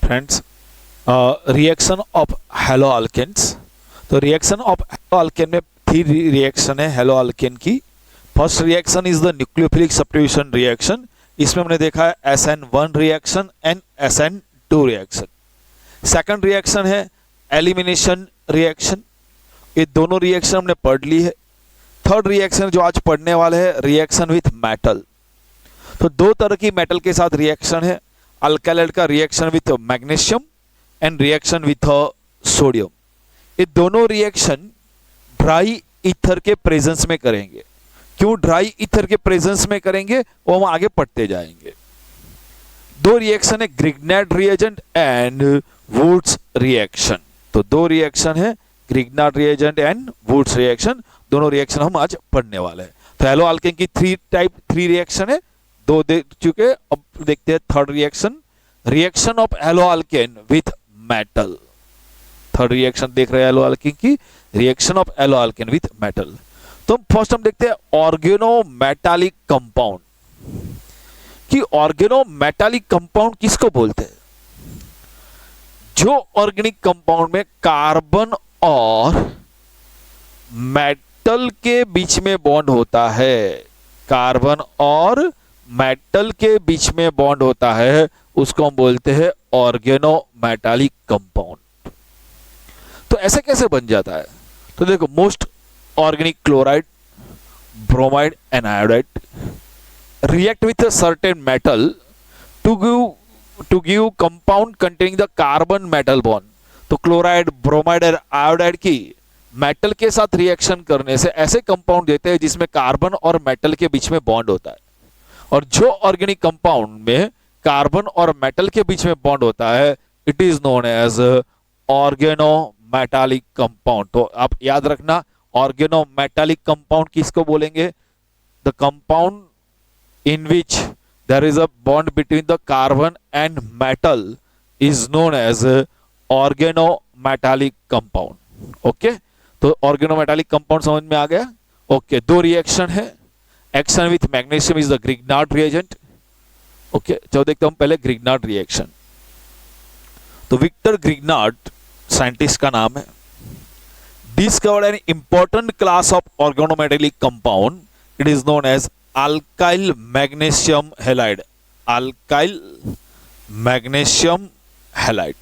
Friends, reaction of halo alkanes. तो reaction of halo alkane में 3 reaction है halo alkane की। First reaction is the nucleophilic substitution reaction. इसमें हमने देखा है SN1 reaction and SN2 reaction. Second reaction है एलिमिनेशन रिएक्शन। ये दोनों रिएक्शन हमने पढ़ ली है। थर्ड रिएक्शन जो आज पढ़ने वाले हैं रिएक्शन विथ मेटल। तो 2 तरह की मेटल के साथ रिएक्शन है। अल्कालाइड का reaction with magnesium and reaction with sodium. ये दोनों रिएक्शन ड्राई ईथर के प्रेजेंस में करेंगे। क्यों ड्राई ईथर के प्रेजेंस में करेंगे वो हम आगे पढ़ते जाएंगे। 2 रिएक्शन है Grignard reagent and woods reaction. तो 2 रिएक्शन है Grignard reagent and Wurtz reaction. दोनों रिएक्शन हम आज पढ़ने वाले हैं। तो हेलो अल्केन की 3 रिएक्शन है, 2 देख चुके। अब देखते हैं third reaction, reaction of halo alkane with metal. Third reaction देख रहे हैं हेलो अल्केन की, reaction of halo alkane with metal. तो फर्स्ट हम देखते हैं ऑर्गेनोमेटालिक कंपाउंड कि ऑर्गेनोमेटालिक कंपाउंड किसको बोलते हैं। जो ऑर्गेनिक कंपाउंड में कार्बन और मेटल के बीच में बॉन्ड होता है, कार्बन और मेटल के बीच में बॉन्ड होता है, उसको हम बोलते हैं ऑर्गेनोमेटालिक कंपाउंड। तो ऐसे कैसे बन जाता है? तो देखो, most organic chloride, bromide and iodide react with a certain metal to give compound containing the carbon metal bond। तो क्लोराइड, ब्रोमाइड और आयोडाइड की मेटल के साथ रिएक्शन करने से ऐसे कंपाउंड देते हैं जिसमें कार्बन और मेटल के बीच में बॉन्ड होता है। और जो ऑर्गेनिक कंपाउंड में कार्बन और मेटल के बीच में बॉन्ड होता है, it is known as organometallic compound. तो आप याद रखना, ऑर्गेनोमेटालिक कंपाउंड किसको बोलेंगे? The compound in which there is a bond between the carbon and metal is known as organometallic compound। Okay, तो organometallic compound समझ में आ गया। ओके, 2 रिएक्शन है। Action with magnesium is the Grignard reagent. Okay, चलो देखते हैं हम पहले ग्रिग्नार्ड रिएक्शन। तो विक्टर ग्रिग्नार्ड साइंटिस्ट का नाम है। Discovered an important class of organometallic compound. It is known as alkyl magnesium halide. Alkyl magnesium halide.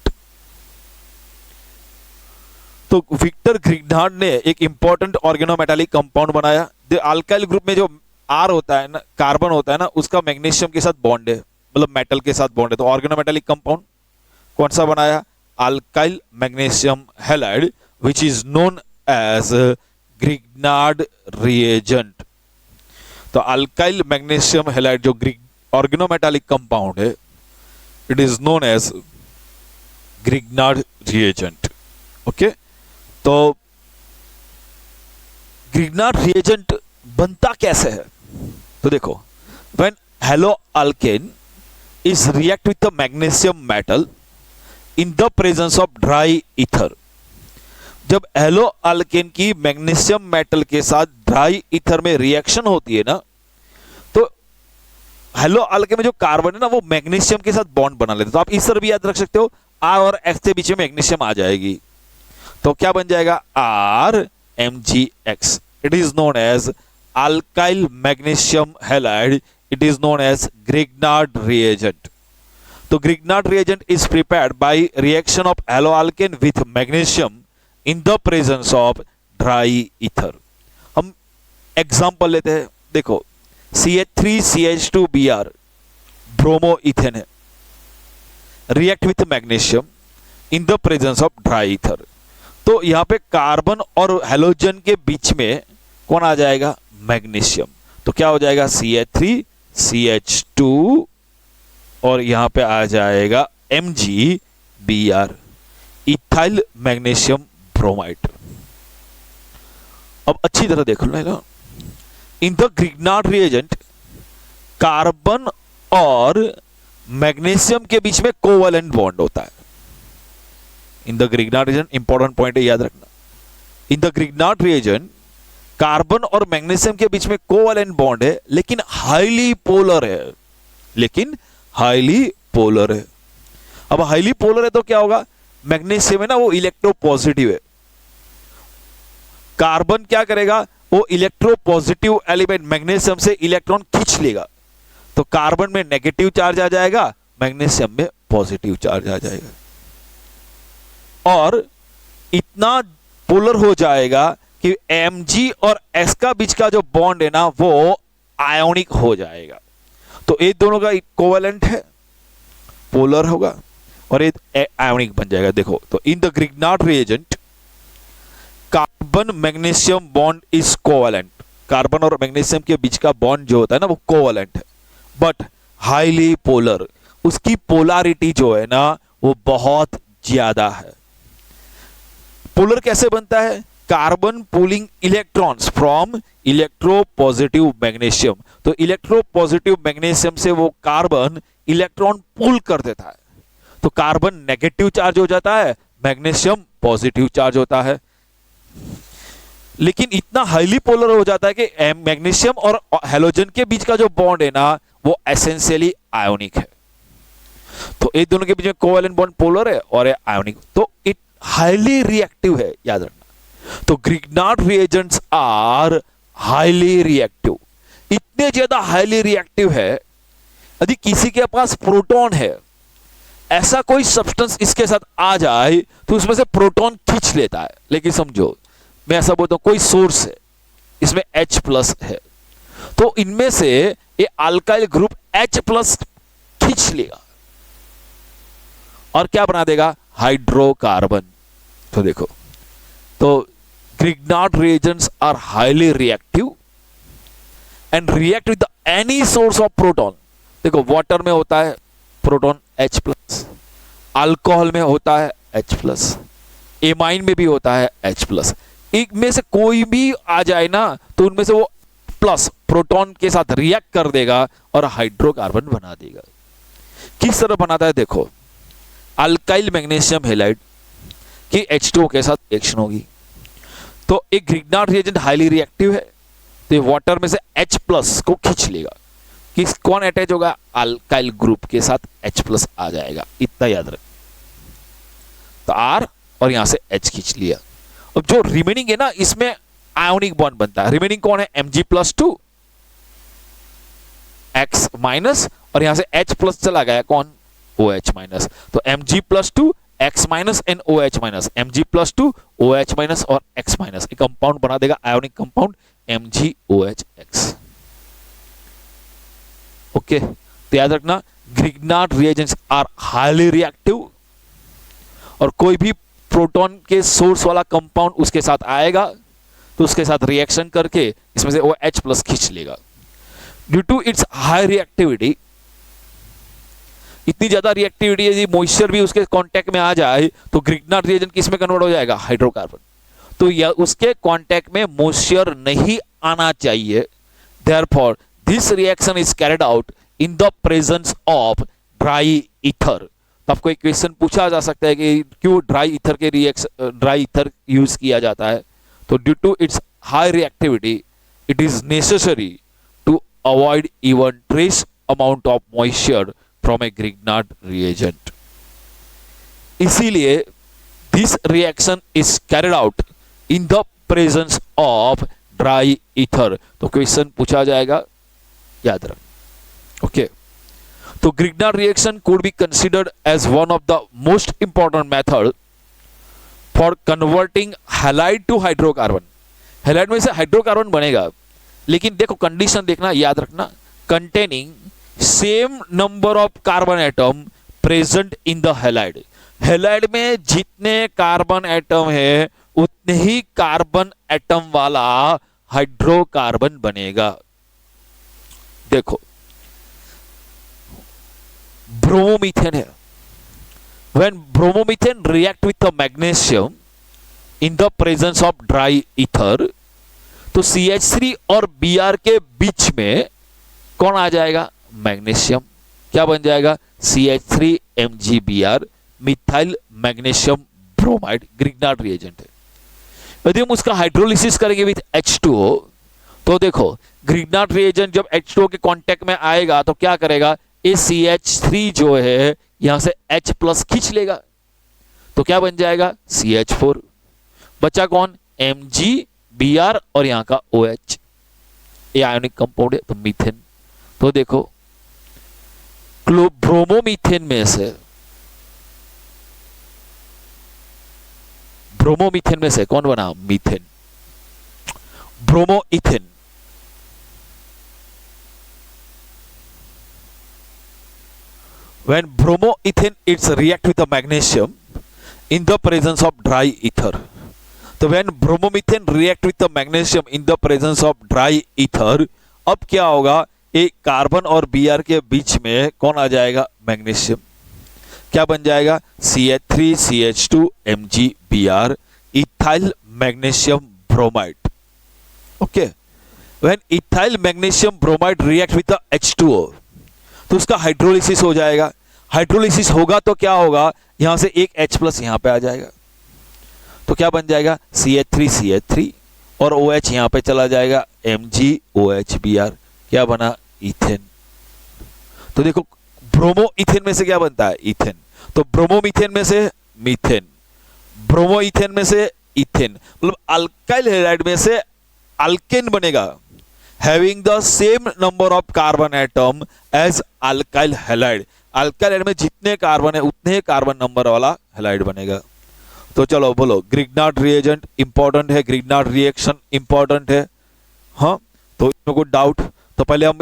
तो विक्टर ग्रिग्नार्ड ने एक इंपॉर्टेंट ऑर्गेनोमेटालिक कंपाउंड बनाया। अल्काइल ग्रुप में जो R होता है ना, कार्बन होता है ना, उसका मैग्नीशियम के साथ बॉन्ड है, मतलब मेटल के साथ बॉन्ड है। तो ऑर्गेनोमेटालिक कंपाउंड कौन सा बनाया? Alkyl magnesium halide, which is known as Grignard reagent. तो अल्काइल मैग्नीशियम हैलाइड जो ऑर्गेनोमेटालिक कंपाउंड है, it is known as Grignard reagent. Okay, तो ग्रिग्नार्ड रिएजेंट बनता कैसे है? तो देखो, when halo alkane is react with the magnesium metal in the presence of dry ether. जब हेलो अल्केन की मैग्नीशियम मेटल के साथ ड्राई ईथर में रिएक्शन होती है ना, तो हेलो अल्केन में जो कार्बन है ना, वो मैग्नीशियम के साथ बॉन्ड बना लेते हैं। तो आप इस तरह भी याद रख सकते हो, R और X के बीच में मैग्नीशियम आ जाएगी, तो क्या बन जाएगा? RMgX। It is known as alkyl magnesium halide. It is known as Grignard reagent. तो Grignard reagent is prepared by reaction of halo alkane with magnesium in the presence of dry ether। हम example लेते हैं। देखो, CH3CH2Br bromo ethane है, react with magnesium in the presence of dry ether. तो यहां पे carbon और halogen के बीच में कौन आ जाएगा? मैग्नीशियम। तो क्या हो जाएगा? CH3CH2 और यहां पे आ जाएगा MgBr, इथाइल मैग्नीशियम ब्रोमाइड। अब अच्छी तरह देख लो, in the Grignard reagent carbon और मैग्नीशियम के बीच में कोवैलेंट बॉन्ड होता है। In the Grignard reagent, important point है, याद रखना। In the Grignard reagent carbon और मैग्नीशियम के बीच में कोवैलेंट बॉन्ड है, लेकिन हाईली पोलर है। अब हाईली पोलर है तो क्या होगा, मैग्नीशियम है ना वो इलेक्ट्रोपॉजिटिव है, कार्बन क्या करेगा, वो इलेक्ट्रोपॉजिटिव एलिमेंट मैग्नीशियम से इलेक्ट्रॉन खींच लेगा, तो कार्बन में नेगेटिव चार्ज आ जाएगा, मैग्नीशियम में पॉजिटिव चार्ज आ जाएगा, और इतना पोलर हो जाएगा कि Mg और S का बीच का जो बॉन्ड है ना वो आयोनिक हो जाएगा। तो ये दोनों का इक्विवेलेंट है, पोलर होगा और ये आयोनिक बन जाएगा। देखो तो इन the Grignard reagent carbon magnesium bond is covalent, carbon और मैग्नीशियम के बीच का बॉन्ड जो होता है ना वो कोवेलेंट है, बट हाईली पोलर, उसकी पोलैरिटी जो है ना वो बहुत ज्यादा है। पोलर कैसे बनता है, carbon pulling electrons from electropositive magnesium, तो इलेक्ट्रोपॉजिटिव मैग्नीशियम से वो कार्बन इलेक्ट्रॉन पुल कर देता है, तो कार्बन नेगेटिव चार्ज हो जाता है, मैग्नीशियम पॉजिटिव चार्ज होता है। लेकिन इतना हाईली पोलर हो जाता है कि मैग्नीशियम और हैलोजन के बीच का जो बॉन्ड है ना वो एसेंशियली आयोनिक है, तो ये दोनों के बीच में कोवेलेंट बॉन्ड पोलर है और ये आयोनिक, तो इट हाईली रिएक्टिव है, याद रखना। तो Grignard reagents are highly reactive, इतने ज्यादा हाईली रिएक्टिव है, यदि किसी के पास प्रोटॉन है, ऐसा कोई सब्सटेंस इसके साथ आ जाए तो उसमें से प्रोटॉन खींच लेता है। लेकिन समझो मैं ऐसा बोलता हूं, कोई सोर्स है इसमें H+ है, तो इनमें से ये अल्काइल ग्रुप H+ खींच लेगा और क्या बना देगा, हाइड्रोकार्बन। तो देखो तो Grignard reagents are highly reactive and react with any source of proton. देखो वाटर में होता है प्रोटॉन H+, अल्कोहल में होता है H+, एमाइन में भी होता है H+, एक में से कोई भी आ जाए ना तो उनमें से वो प्लस प्रोटॉन के साथ रिएक्ट कर देगा और हाइड्रोकार्बन बना देगा। किस तरह बनाता है, देखो अल्काइल मैग्नीशियम हैलाइड की H2O के साथ रिएक्शन होगी, तो एक ग्रिग्नार्ड रिएजेंट हाईली रिएक्टिव है, तो वाटर में से H+ को खींच लेगा, किस कौन अटैच होगा, अल्काइल ग्रुप के साथ H+ आ जाएगा, इतना याद रख। तो R और यहां से H खींच लिया। अब जो रिमेनिंग है ना इसमें आयोनिक बॉन्ड बनता है, रिमेनिंग कौन है, Mg+2 X- और यहां से H+ चला गया कौन, OH-, तो Mg+2 X- and OH-, Mg+2 OH- और X- एक कंपाउंड बना देगा आयोनिक कंपाउंड MgOH-X। ओके, तो याद रखना Grignard reagents are highly reactive, और कोई भी प्रोटॉन के सोर्स वाला कंपाउंड उसके साथ आएगा तो उसके साथ रिएक्शन करके इसमें से OH+ खींच लेगा। Due to its high reactivity, इतनी ज्यादा रिएक्टिविटी, यदि मॉइस्चर भी उसके कांटेक्ट में आ जाए तो ग्रिग्नार्ड रिएजेंट किस में कन्वर्ट हो जाएगा, हाइड्रोकार्बन। तो यह उसके कांटेक्ट में मॉइस्चर नहीं आना चाहिए, therefore this reaction is carried out in the presence of dry ether. तो आपको एक क्वेश्चन पूछा जा सकता है कि क्यों ड्राई ईथर यूज किया जाता है, तो due to its high reactivity it is necessary to avoid even trace amount of moisture from a Grignard reagent. इसीलिए this reaction is carried out in the presence of dry ether. तो question पूछा जाएगा, याद रख। Okay, तो Grignard reaction could be considered as one of the most important method for converting halide to hydrocarbon। Halide में से hydrocarbon बनेगा, लेकिन देखो कंडीशन देखना, याद रखना, containing same number of carbon atom present in the halide। Halide में जितने कार्बन एटम है उतने ही कार्बन एटम वाला हाइड्रोकार्बन बनेगा। देखो ब्रोमोमीथेन है, when bromomethane react with the magnesium in the presence of dry ether, तो CH3 और Br के बीच में कौन आ जाएगा, मैग्नीशियम। क्या बन जाएगा, CH3MgBr, methyl magnesium bromide, Grignard reagent है। यदि हम उसका हाइड्रोलिसिस करेंगे विथ H2O, तो देखो ग्रिग्नार्ड रिएजेंट जब H2O के कांटेक्ट में आएगा तो क्या करेगा, ये CH3 जो है यहां से H प्लस खींच लेगा तो क्या बन जाएगा CH4। बचा कौन MgBr और यहां का OH, ये आयोनिक कंपाउंड है तो मीथेन। तो देखो ब्रोमोमीथेन में से कौन बना methane, bromoethane. When bromoethane it's react with the magnesium in the presence of dry ether, तो when bromomethane react with the magnesium in the presence of dry ether, अब क्या होगा, एक कार्बन और Br के बीच में कौन आ जाएगा मैग्नीशियम, क्या बन जाएगा CH3CH2 MgBr, ethyl magnesium bromide. Okay, when ethyl magnesium bromide react with the H2O तो उसका हाइड्रोलिसिस हो जाएगा। हाइड्रोलिसिस होगा तो क्या होगा, यहां से एक H प्लस यहां पे आ जाएगा तो क्या बन जाएगा CH3CH3 और OH यहां पे चला जाएगा MgOHBr, क्या बना इथेन। तो देखो ब्रोमोइथेन में से क्या बनता है इथेन, तो ब्रोमोमीथेन में से मीथेन, ब्रोमोइथेन में से इथेन, मतलब अल्काइल हैलाइड में से अल्केन बनेगा having the same number of carbon atom as alkyl halide। Alkyl halide में जितने कार्बन है उतने कार्बन नंबर वाला हैलाइड बनेगा। तो चलो बोलो ग्रिग्नार्ड रिएजेंट इंपॉर्टेंट है, ग्रिग्नार्ड रिएक्शन इंपॉर्टेंट है। हाँ, तो इसमें कोई डाउट, तो पहले हम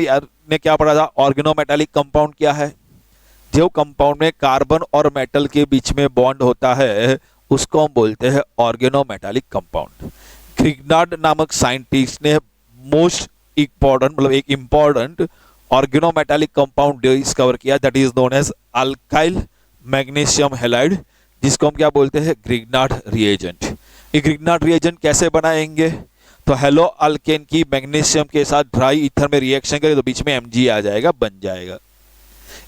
ने क्या पढ़ा था, ऑर्गेनोमेटालिक कंपाउंड क्या है, जो कंपाउंड में कार्बन और मेटल के बीच में बॉन्ड होता है उसको हम बोलते हैं ऑर्गेनोमेटालिक कंपाउंड। ग्रिग्नार्ड नामक साइंटिस्ट ने मोस्ट इंपॉर्टेंट मतलब एक इंपॉर्टेंट ऑर्गेनोमेटालिक कंपाउंड डिस्कवर किया, that is known as alkyl magnesium halide, जिसको हम क्या बोलते हैं ग्रिग्नार्ड रिएजेंट। ये ग्रिग्नार्ड रिएजेंट कैसे बनाएंगे, तो हेलो अल्केन की मैग्नीशियम के साथ ड्राई ईथर में रिएक्शन करें तो बीच में Mg आ जाएगा, बन जाएगा।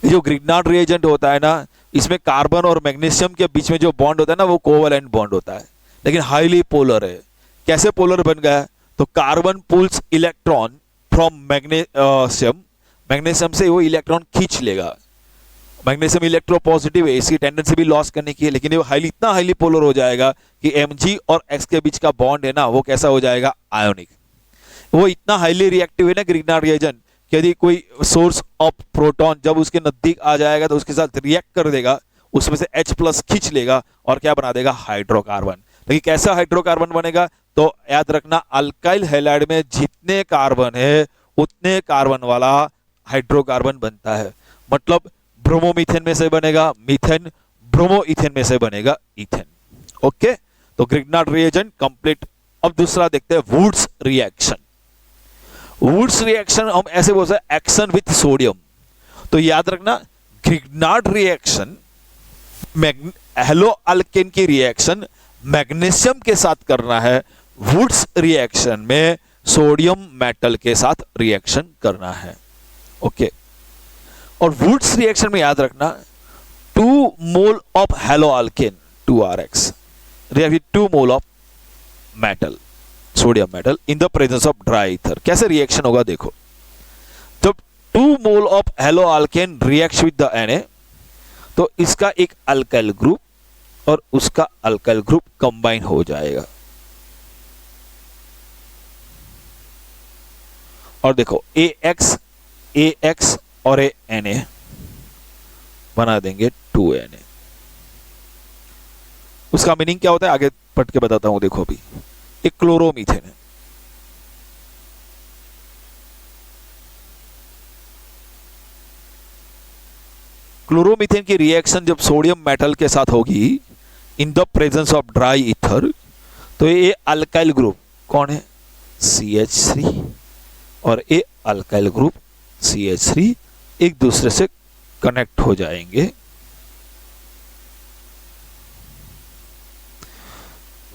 ये जो ग्रिग्नार्ड रिएजेंट होता है ना, इसमें कार्बन और मैग्नीशियम के बीच में जो बॉन्ड होता है ना वो कोवैलेंट बॉन्ड होता है, लेकिन हाईली पोलर है। कैसे पोलर बन गया, तो carbon pulls electron from magnesium, magnesium से वो इलेक्ट्रॉन खींच लेगा। मैग्नीशियम इलेक्ट्रोपॉजिटिव है, इसकी टेंडेंसी भी लॉस करने की है, लेकिन वो इतना हाईली पोलर हो जाएगा कि Mg और X के बीच का बॉन्ड है ना वो कैसा हो जाएगा आयोनिक। वो इतना हाईली रिएक्टिव है ना ग्रिग्नार्ड रिएजेंट, यदि कोई सोर्स ऑफ प्रोटॉन जब उसके नजदीक आ जाएगा तो उसके साथ रिएक्ट कर देगा, उसमें से H प्लस खींच लेगा और क्या बना देगा हाइड्रोकार्बन। लेकिन कैसा हाइड्रोकार्बन बनेगा, तो याद रखना अल्काइल हैलाइड में जितने कार्बन है उतने कार्बन वाला हाइड्रोकार्बन बनता है। मतलब ब्रोमोमीथेन में से बनेगा मीथेन, ब्रोमोइथेन में से बनेगा इथेन। ओके, तो ग्रिग्नार्ड रिएजेंट कंप्लीट। अब दूसरा देखते हैं वुड्स रिएक्शन। वुड्स रिएक्शन हम ऐसे बोल सकते हैं एक्शन विथ सोडियम। तो याद रखना ग्रिग्नार्ड रिएक्शन हेलो अल्केन की रिएक्शन मैग्नीशियम के साथ करना है, वुड्स रिएक्शन में सोडियम मेटल के साथ रिएक्शन करना है। ओके, और वुड्स रिएक्शन में याद रखना 2 mole of halo alkane 2RX react with 2 mole of metal sodium metal in the presence of dry ether. कैसे रिएक्शन होगा देखो, जब 2 mole of halo alkane reacts with the Na तो इसका एक अल्काइल ग्रुप और उसका अल्काइल ग्रुप कंबाइन हो जाएगा। और देखो AX और Na बना देंगे 2Na। उसका मीनिंग क्या होता है आगे पढ़ के बताता हूं। देखो अभी एक क्लोरोमीथेन है, क्लोरोमीथेन की रिएक्शन जब सोडियम मेटल के साथ होगी इन the presence of dry ether, तो ये अल्काइल ग्रुप कौन है CH3 और ये अल्काइल ग्रुप CH3 एक दूसरे से कनेक्ट हो जाएंगे।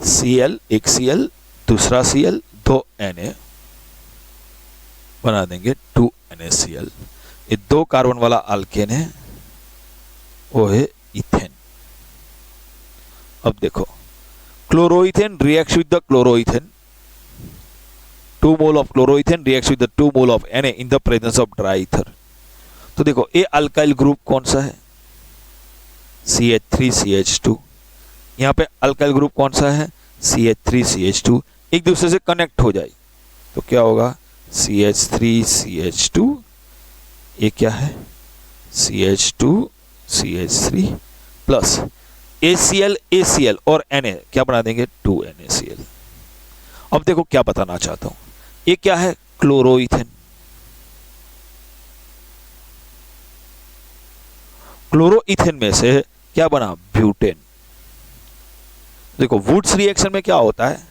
Cl एक Cl दूसरा Cl 2 Na बना देंगे 2 NaCl। ये 2 कार्बन वाला अल्केन है, वो है इथेन। अब देखो chloroethane reacts with the chloroethane, 2 mole of chloroethane reacts with the 2 mole of Na in the presence of dry ether. तो देखो ये अल्काइल ग्रुप कौन सा है CH3CH2, यहाँ पे अल्काइल ग्रुप कौन सा है, CH3CH2, एक दूसरे से कनेक्ट हो जाए तो क्या होगा, CH3CH2, ये क्या है, CH2CH3 प्लस ACl और Na क्या बना देंगे, 2NaCl। अब देखो क्या बताना चाहता हूं, ये क्या है, क्लोरोइथेन। क्लोरोइथेन में से क्या बना, ब्यूटेन। देखो वुड्स रिएक्शन में क्या होता है,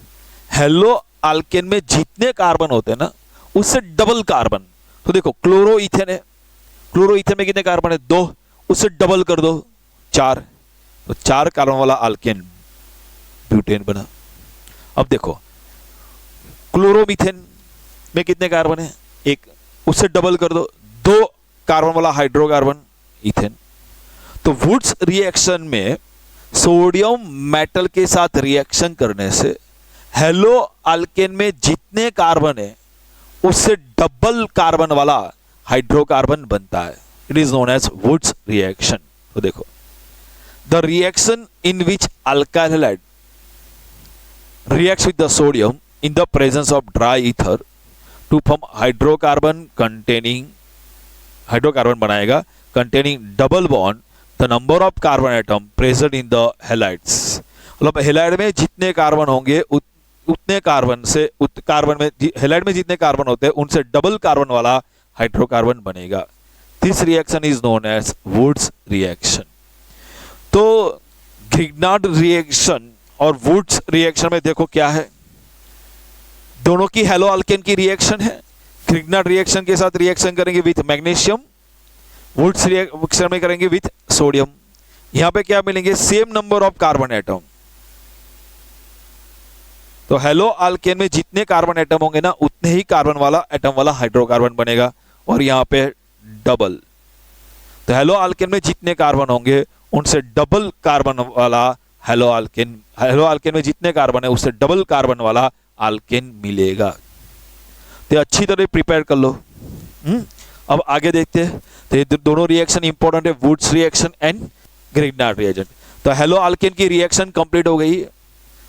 हेलो अल्केन में जितने कार्बन होते हैं ना उससे डबल कार्बन। तो देखो क्लोरोइथेन है, क्लोरोइथेन में कितने कार्बन है, 2, उससे डबल कर दो 4, तो 4 कार्बन वाला अल्केन ब्यूटेन बना। अब देखो क्लोरोमीथेन में कितने कार्बन है, 1, उससे डबल कर दो 2 कार्बन वाला हाइड्रोकार्बन इथेन। तो वुड्स रिएक्शन में सोडियम मेटल के साथ रिएक्शन करने से हेलो अल्केन में जितने कार्बन है उससे डबल कार्बन वाला हाइड्रोकार्बन बनता है। It is known as Wurtz reaction. तो देखो the reaction in which alkyl halide reacts with the sodium in the presence of dry ether to form hydrocarbon बनाएगा containing double bond the number of carbon atom present in the halides। मतलब halide में जितने carbon होंगे उतने carbon से halide में जितने carbon होते हैं उनसे डबल कार्बन वाला हाइड्रोकार्बन बनेगा। This reaction is known as Wurtz reaction. तो ग्रिग्नार्ड रिएक्शन और वुड्स रिएक्शन में देखो क्या है, दोनों की हेलो अल्केन की रिएक्शन है। ग्रिग्नार्ड रिएक्शन के साथ रिएक्शन करेंगे विथ मैग्नीशियम, वुड्स रिएक्शन में करेंगे विथ सोडियम। यहां पे क्या मिलेंगे, same number of carbon atom. तो हेलो अल्केन में जितने कार्बन एटम होंगे ना उतने ही कार्बन वाला एटम वाला हाइड्रोकार्बन बनेगा, और यहां पे डबल। तो हेलो अल्केन में जितने कार्बन होंगे उनसे डबल कार्बन वाला हेलो अल्केन में जितने कार्बन है उससे डबल कार्बन वाला अल्केन मिलेगा। तो अच्छी तरह प्रिपेयर कर लो। अब आगे देखते हैं। तो ये दोनों रिएक्शन इंपॉर्टेंट है, Wurtz reaction and Grignard reaction. तो हेलो अल्केन की रिएक्शन कंप्लीट हो गई।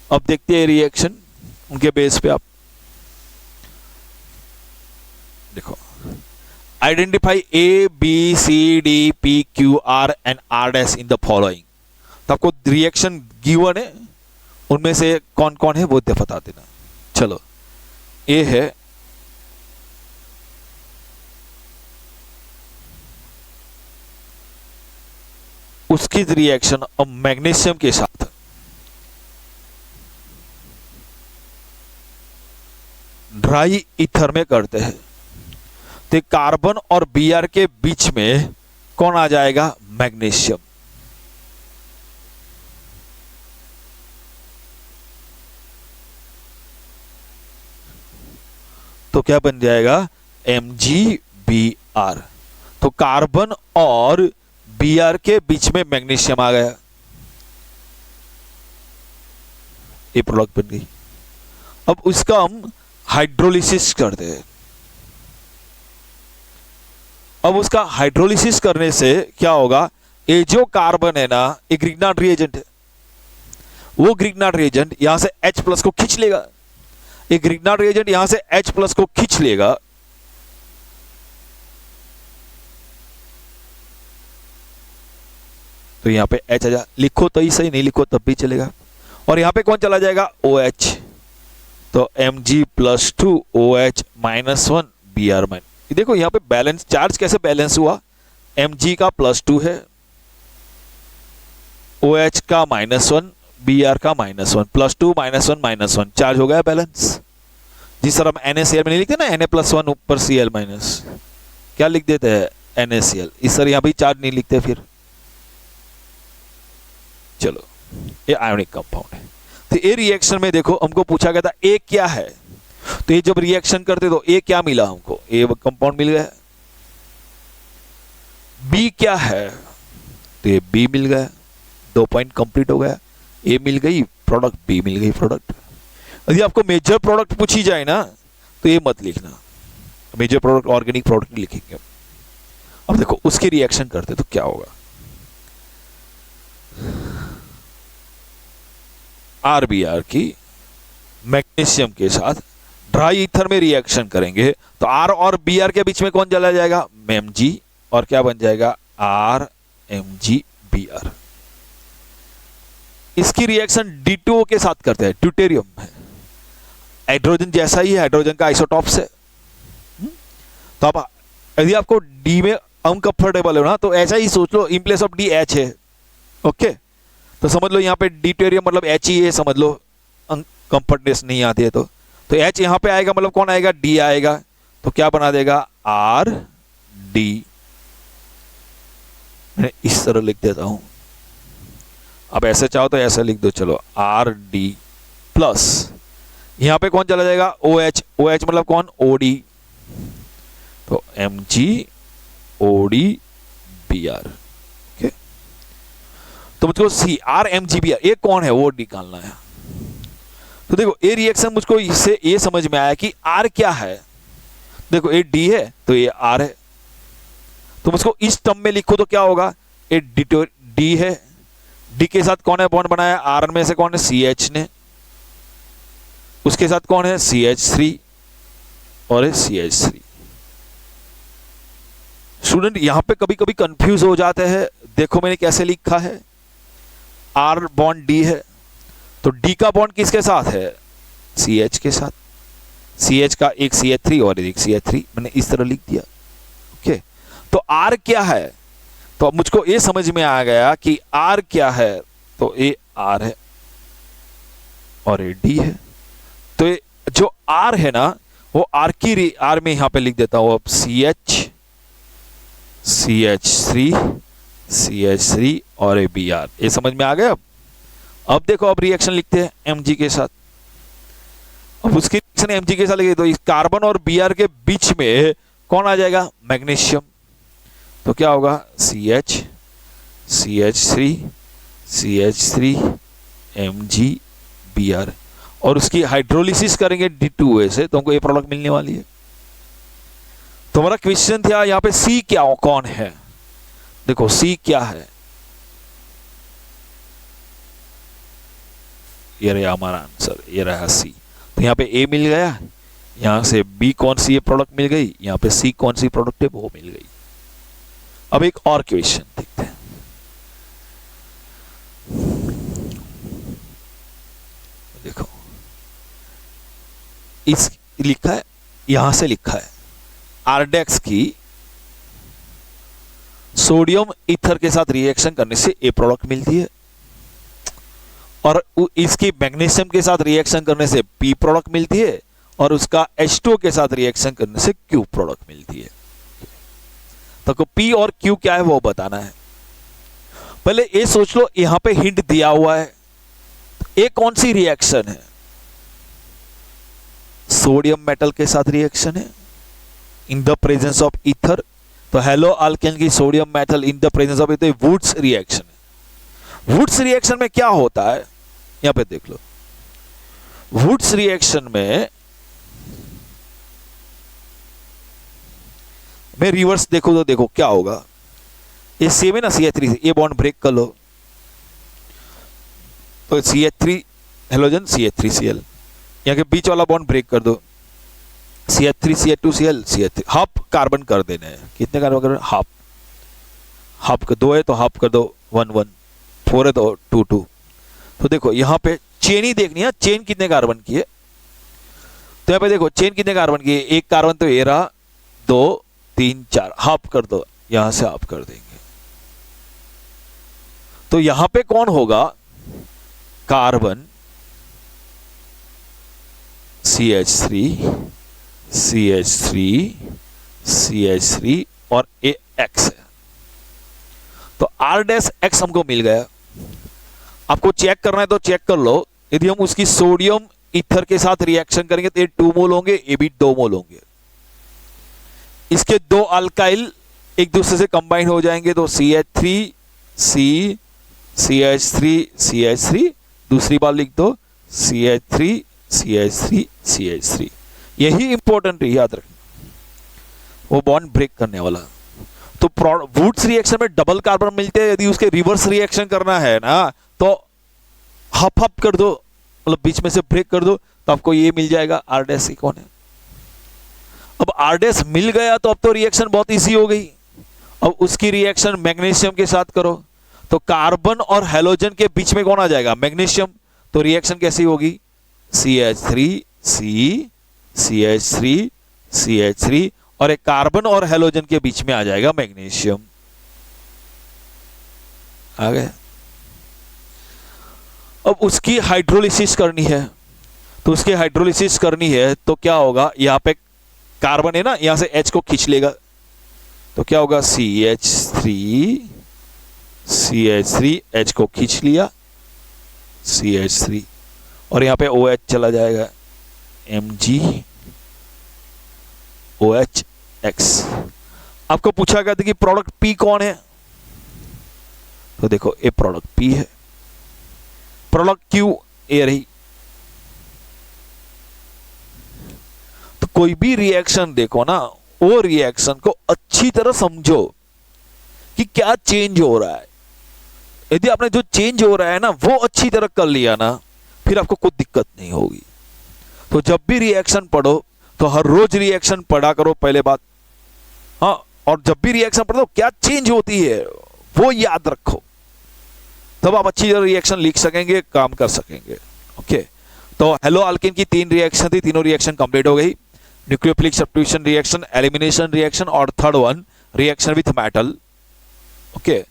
अब देखते हैं रिएक्शन उनके बेस पे। आप देखो, identify ABCDPQR and R' in the following. तो आपको रिएक्शन गिवन है, उनमें से कौन कौन है वो बता देना। चलो, ए है उसकी रिएक्शन अब मैग्नीशियम के साथ ड्राई ईथर में करते हैं। तो कार्बन और Br के बीच में कौन आ जाएगा, मैग्नीशियम। तो क्या बन जाएगा, MgBr। तो कार्बन और Br के बीच में मैग्नीशियम आ गया, ये प्रोडक्ट बन गई। अब उसका हम हाइड्रोलिसिस करते हैं। अब उसका हाइड्रोलिसिस करने से क्या होगा, ये जो कार्बन है ना, ये ग्रिग्नार्ड रिएजेंट है। वो ग्रिग्नार्ड रिएजेंट यहां से H+ को खींच लेगा। ये ग्रिग्नार्ड रिएजेंट यहां से H+ को खींच लेगा। तो यहां पे H आ जा, लिखो तो ही सही, नहीं लिखो तब भी चलेगा। और यहां पे कौन चला जाएगा, OH। तो Mg+2 OH -1 Br-। देखो यहां पे बैलेंस चार्ज कैसे बैलेंस हुआ, Mg का +2 है, OH का -1, Br का -1, +2 -1 चार्ज हो गया बैलेंस। जिस तरह हम NaCl में नहीं लिखते ना, Na+1 ऊपर Cl-, क्या लिख देते हैं, NaCl। इस तरह यहां भी चार्ज नहीं लिखते फिर। चलो, ये आयोनिक कंपाउंड है। तो ये रिएक्शन में देखो हमको पूछा गया था ए क्या है। तो ये जब रिएक्शन करते तो ए क्या मिला हमको, ए कंपाउंड मिल गया। बी क्या है, तो ये बी मिल गया, 2 पॉइंट कंप्लीट हो गया। ए मिल गई प्रोडक्ट, बी मिल गई प्रोडक्ट। यदि आपको मेजर प्रोडक्ट पूछी जाए ना तो ये मत लिखना, मेजर प्रोडक्ट ऑर्गेनिक प्रोडक्ट नहीं लिखेंगे। अब देखो उसकी रिएक्शन करते तो क्या होगा। RBr की मैग्नीशियम के साथ ड्राई ईथर में रिएक्शन करेंगे तो R और Br के बीच में कौन चला जाएगा, Mg, और क्या बन जाएगा, RMgBr। इसकी रिएक्शन D2O के साथ करते हैं, ड्यूटेरियम है, हाइड्रोजन जैसा ही है, हाइड्रोजन का आइसोटॉप्स है। तो अब यदि आपको डी में अनकंफर्टेबल हो ना तो ऐसा ही सोच लो, in place of D H है, ओके, तो समझ लो यहाँ पे ड्यूटेरियम मतलब एच ही है, समझ लो, कंफर्टनेस नहीं आती है तो एच यहाँ पे आएगा, मतलब कौन आएगा, डी आएगा, तो क्या बना देगा, आर डी। मैं इस तरह लिख देता हूं, अब ऐसे चाहो तो ऐसे लिख दो, चलो आर डी प्लस यहां पे कौन चला जाएगा, ओ एच, ओ एच मतलब कौन, ओ डी, तो M G O D B R, okay. तो मुझको C R M G B R, ये कौन है वो निकालना है। तो देखो ये रिएक्शन मुझको इससे ये समझ में आया कि आर क्या है, देखो ये डी है तो ये आर है, तो मुझको इस टर्म में लिखो तो क्या होगा, ये डी है, डी के साथ कौन है बॉन्ड बनाया, आर में से कौन है, सी एच ने, उसके साथ कौन है, CH3 और CH3। स्टूडेंट यहां पे कभी कभी कंफ्यूज हो जाते हैं, देखो मैंने कैसे लिखा है, R बॉन्ड D है, तो D का बॉन्ड किसके साथ है, CH के साथ, CH का एक CH3 और एक CH3, मैंने इस तरह लिख दिया, ओके। तो R क्या है, तो अब मुझको ये समझ में आ गया कि R क्या है, तो ये R है और ये D है, तो ये जो R है ना वो R की R में यहां पे लिख देता हूं अब CH, CH3, CH3 और Br, ये समझ में आ गया। अब देखो अब रिएक्शन लिखते हैं Mg के साथ, अब उसकी रिएक्शन Mg के साथ लिखे तो इस कार्बन और Br के बीच में कौन आ जाएगा, मैग्नीशियम, तो क्या होगा, CH, CH3, CH3, Mg, Br, और उसकी हाइड्रोलिसिस करेंगे D2O से तो हमको ये प्रोडक्ट मिलने वाली है। तो हमारा क्वेश्चन था यहां पे C क्या कौन है, देखो C क्या है, ये रहा हमारा आंसर, ये रहा C। तो यहां पे A मिल गया, यहां से B कौन सी ये प्रोडक्ट मिल गई, यहां पे C कौन सी प्रोडक्ट है वो मिल गई। अब एक और क्वेश्चन देखते हैं, देखो इस लिखा है, यहां से लिखा है आरडेक्स की सोडियम ईथर के साथ रिएक्शन करने से ए प्रोडक्ट मिलती है और इसकी मैग्नीशियम के साथ रिएक्शन करने से पी प्रोडक्ट मिलती है और उसका H2O के साथ रिएक्शन करने से क्यू प्रोडक्ट मिलती है। तो पी और क्यू क्या है वो बताना है। पहले ये सोच लो, यहां पे हिंट दिया हुआ है, ये कौन सी रिएक्शन है, सोडियम मेटल के साथ रिएक्शन है in the presence of ether. तो हेलो अल्केन की sodium metal in the presence of ether Wurtz reaction है। वुड्स रिएक्शन में क्या होता है, यहां पे देख लो, वुड्स रिएक्शन में मैं रिवर्स देखो तो देखो क्या होगा, ये सेम है ना CH3 से, ये बॉन्ड ब्रेक कर लो तो CH3 हेलोजन CH3Cl, यहाँ के बीच वाला बॉन्ड ब्रेक कर दो, CH3Cl2Cl CH3, हाफ कार्बन कर देना है, कितने कार्बन कर, हाफ, हाफ का 2 है तो हाफ कर दो 1 1, 4 है तो 2 2। तो देखो यहाँ पे चेन ही देखनी है, चेन कितने कार्बन की है, तो यहाँ पे देखो चेन कितने कार्बन की है, एक कार्बन तो ये रहा, 2 3 4, हाफ कर दो, यहां से हाफ कर देंगे। तो यहां पे कौन होगा, कार्बन CH3 CH3 CH3 और A X है, तो R डैश X हमको मिल गया। आपको चेक करना है तो चेक कर लो, यदि हम उसकी सोडियम ईथर के साथ रिएक्शन करेंगे तो ये 2 मोल होंगे, ये भी 2 मोल होंगे, इसके 2 अल्काइल एक दूसरे से कंबाइन हो जाएंगे तो CH3 C CH3 CH3, दूसरी बार लिख दो CH3 CH3 CH3, यही इंपॉर्टेंट है, याद रखना, वो बॉन्ड ब्रेक करने वाला। तो वुड्स रिएक्शन में डबल कार्बन मिलते हैं, यदि उसके रिवर्स रिएक्शन करना है ना तो हाफ हाफ कर दो, मतलब बीच में से ब्रेक कर दो तो आपको ये मिल जाएगा R डैश कौन है। अब R डैश मिल गया तो अब तो रिएक्शन बहुत इजी हो गई। अब उसकी रिएक्शन मैग्नीशियम के साथ करो तो कार्बन और हैलोजन के बीच में कौन आ जाएगा, मैग्नीशियम। तो रिएक्शन कैसी होगी, CH3 C CH3 CH3 और एक कार्बन और हैलोजन के बीच में आ जाएगा मैग्नीशियम। आ गया। अब उसकी हाइड्रोलिसिस करनी है, तो उसकी हाइड्रोलिसिस करनी है तो क्या होगा, यहां पे कार्बन है ना, यहां से H को खींच लेगा तो क्या होगा, CH3 H को खींच लिया CH3 और यहां पे OH चला जाएगा MgOH। आपको पूछा गया था कि प्रोडक्ट P कौन है, तो देखो ये प्रोडक्ट P है, प्रोडक्ट Q ये रही। तो कोई भी रिएक्शन देखो ना, वो रिएक्शन को अच्छी तरह समझो कि क्या चेंज हो रहा है। यदि आपने जो चेंज हो रहा है ना वो अच्छी तरह कर लिया ना, फिर आपको कोई दिक्कत नहीं होगी। तो जब भी रिएक्शन पढ़ो तो हर रोज रिएक्शन पढ़ा करो पहले बात, हाँ, और जब भी रिएक्शन पढ़ो क्या चेंज होती है वो याद रखो, तब आप अच्छी तरह रिएक्शन लिख सकेंगे, काम कर सकेंगे। ओके, तो हेलो अल्केन की 3 रिएक्शन थी, तीनों रिएक्शन कंप्लीट हो गई। Nucleophilic substitution reaction, elimination reaction और third one reaction with metal. Okay,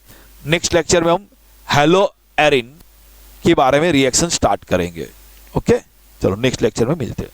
next lecture में हम हेलो एरिन के बारे में रिएक्शन स्टार्ट करेंगे। ओके, चलो नेक्स्ट लेक्चर में मिलते हैं।